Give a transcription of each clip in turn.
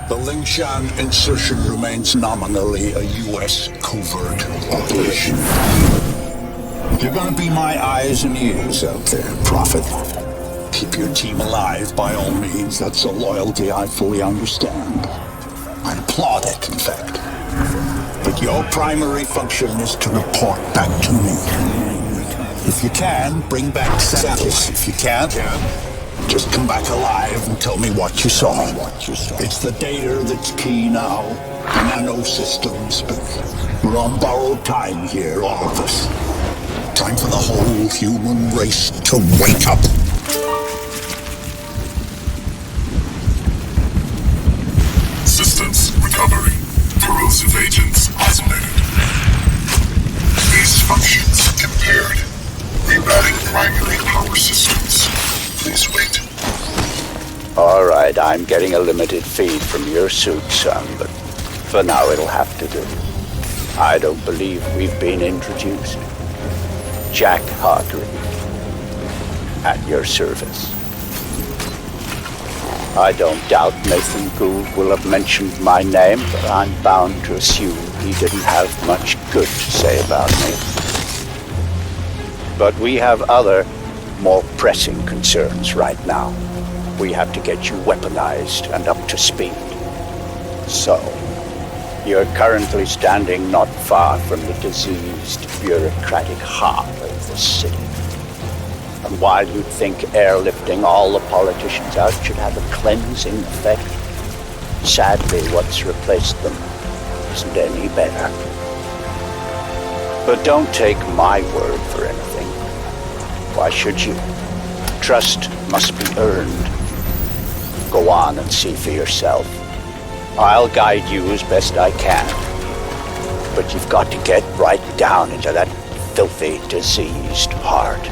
The Lingshan insertion remains nominally a U.S. covert operation. You're gonna be my eyes and ears out there, Prophet. Keep your team alive by all means. That's a loyalty I fully understand. I applaud it, in fact. But your primary function is to report back to me. If you can, bring back samples. If you can't, just come back alive and tell me what you saw. It's the data that's key now. Nano systems, but we're on borrowed time here, all of us. Time for the whole human race to wake up. Systems recovery. Corrosive agents isolated. These functions impaired. Rerouting primary power systems. Please wait. Alright, I'm getting a limited feed from your suit, son, but for now it'll have to do. I don't believe we've been introduced. Jack Hargrave, at your service. I don't doubt Nathan Gould will have mentioned my name, but I'm bound to assume he didn't have much good to say about me. But we have other, more pressing concerns right now. We have to get you weaponized and up to speed. So, you're currently standing not far from the diseased, bureaucratic heart of the city. And while you'd think airlifting all the politicians out should have a cleansing effect, sadly what's replaced them isn't any better. But don't take my word for anything. Why should you? Trust must be earned. Go on and see for yourself. I'll guide you as best I can. But you've got to get right down into that filthy, diseased heart.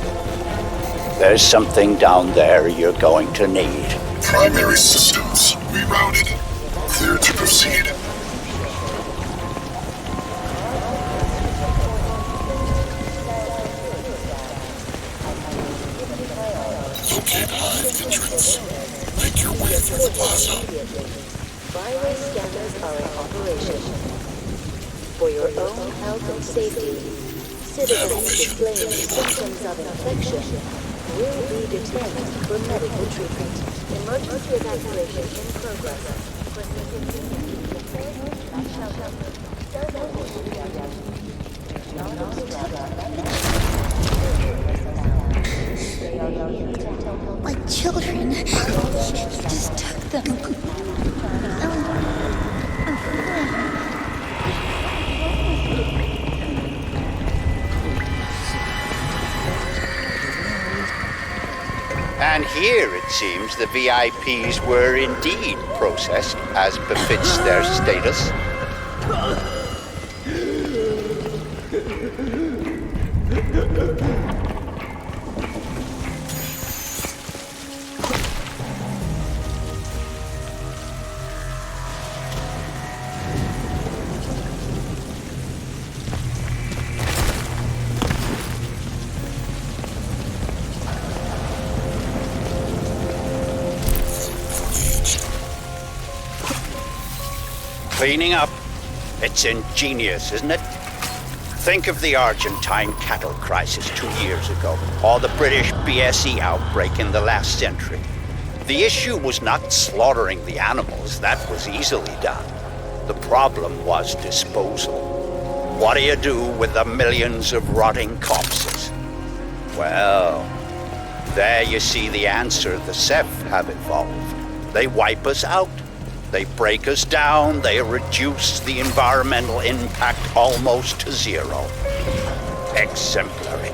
There's something down there you're going to need. Primary systems rerouted. Clear to proceed. Locate hive entrance. Make your way through the plaza. Byway scanners are in operation. For your own health and safety, citizens displaying symptoms of infection will be detained for medical treatment. Emergency evacuation in progress. My children just took them. And here, it seems, the VIPs were indeed processed, as befits their status. Cleaning up. It's ingenious, isn't it? Think of the Argentine cattle crisis 2 years ago, or the British BSE outbreak in the last century. The issue was not slaughtering the animals, that was easily done. The problem was disposal. What do you do with the millions of rotting corpses? Well, there you see the answer the Ceph have evolved. They wipe us out. They break us down, they reduce the environmental impact almost to zero. Exemplary.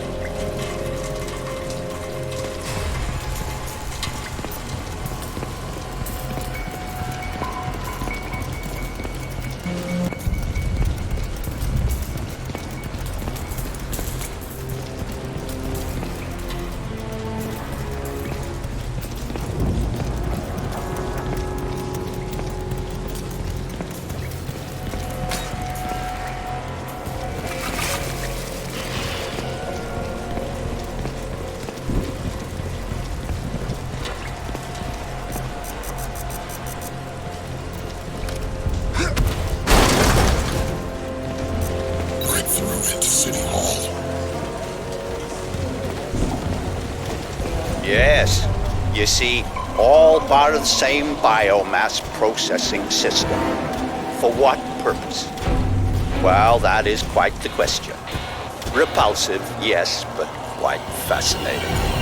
You see, all part of the same biomass processing system. For what purpose? Well, that is quite the question. Repulsive, yes, but quite fascinating.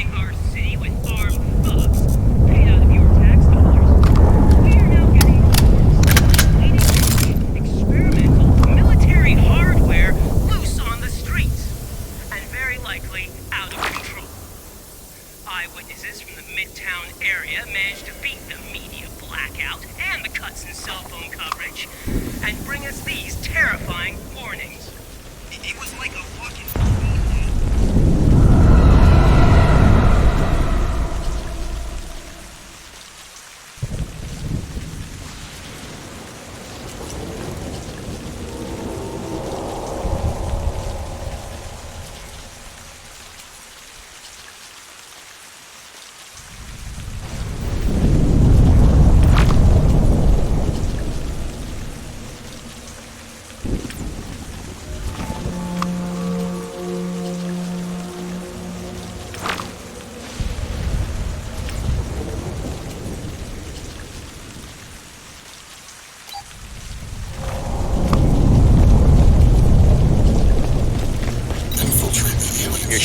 flooding our city with armed thugs, paid out of your tax dollars, we are now getting reports of leading-edge experimental military hardware loose on the streets, and very likely out of control. Eyewitnesses from the Midtown area managed to beat the media blackout and the cuts in cell phone coverage, and bring us these terrifying warnings. It was like a walking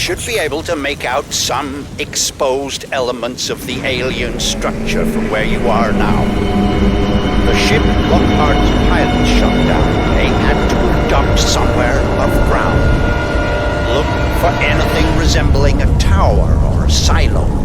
should be able to make out some exposed elements of the alien structure from where you are now. The ship Lockhart's pilot shut down. They had to have docked somewhere above ground. Look for anything resembling a tower or a silo.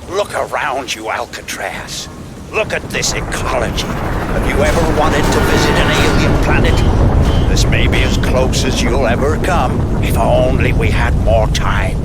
Look around you, Alcatraz. Look at this ecology. Have you ever wanted to visit an alien planet? This may be as close as you'll ever come, if only we had more time.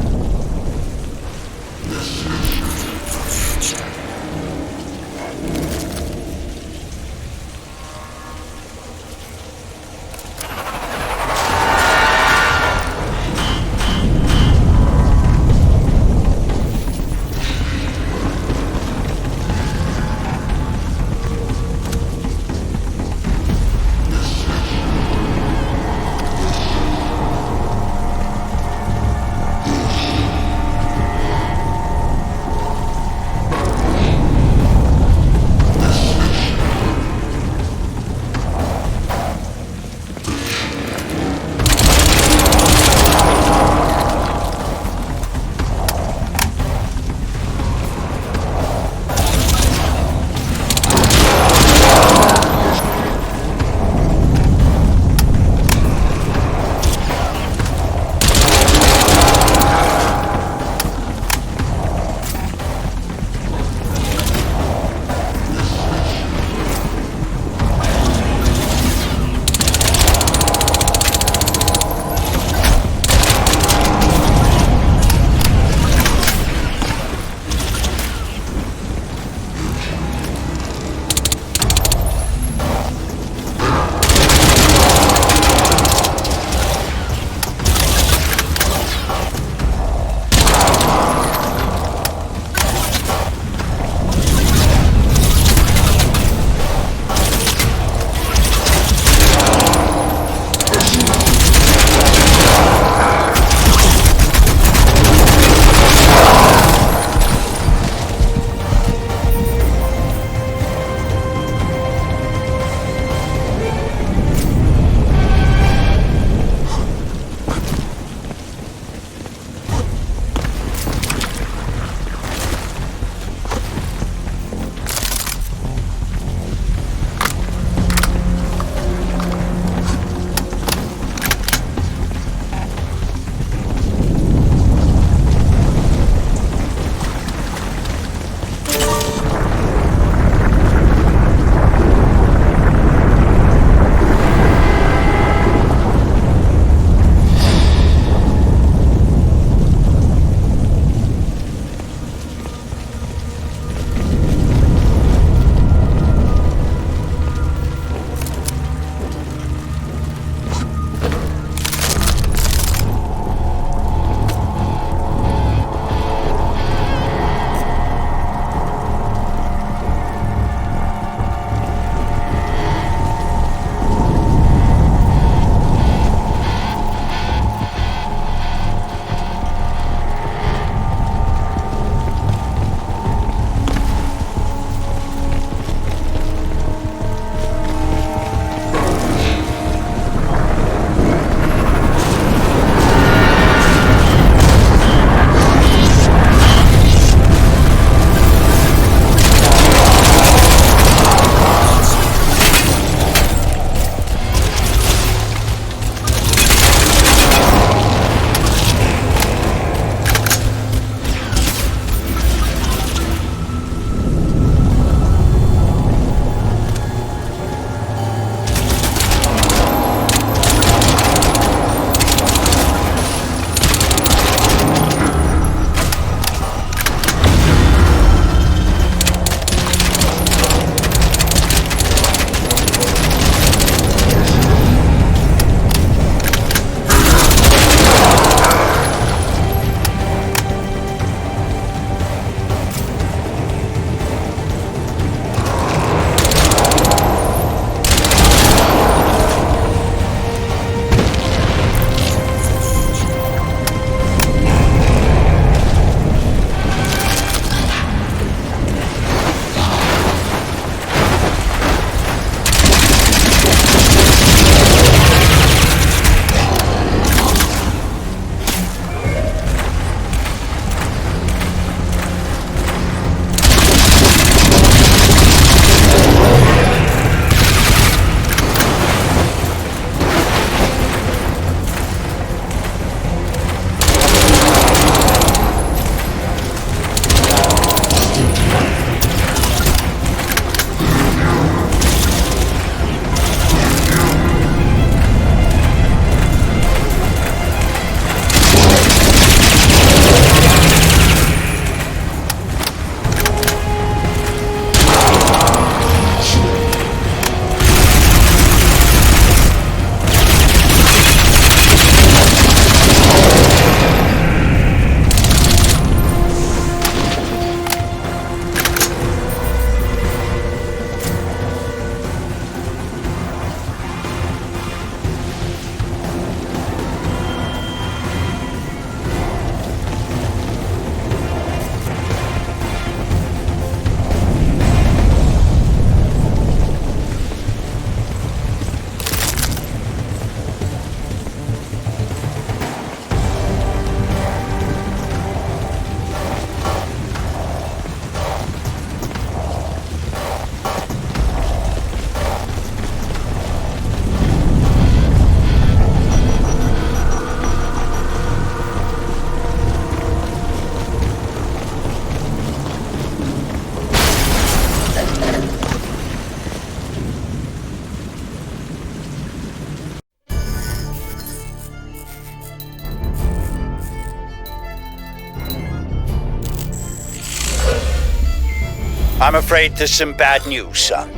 I'm afraid there's some bad news, son.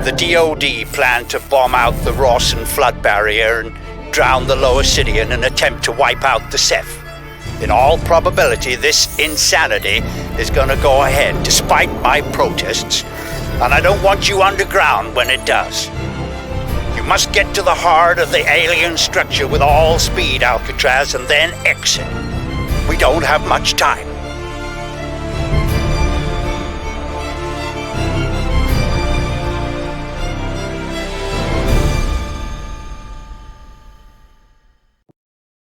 The DoD planned to bomb out the Rawson flood barrier and drown the lower city in an attempt to wipe out the Ceph. In all probability, this insanity is going to go ahead despite my protests, and I don't want you underground when it does. You must get to the heart of the alien structure with all speed, Alcatraz, and then exit. We don't have much time.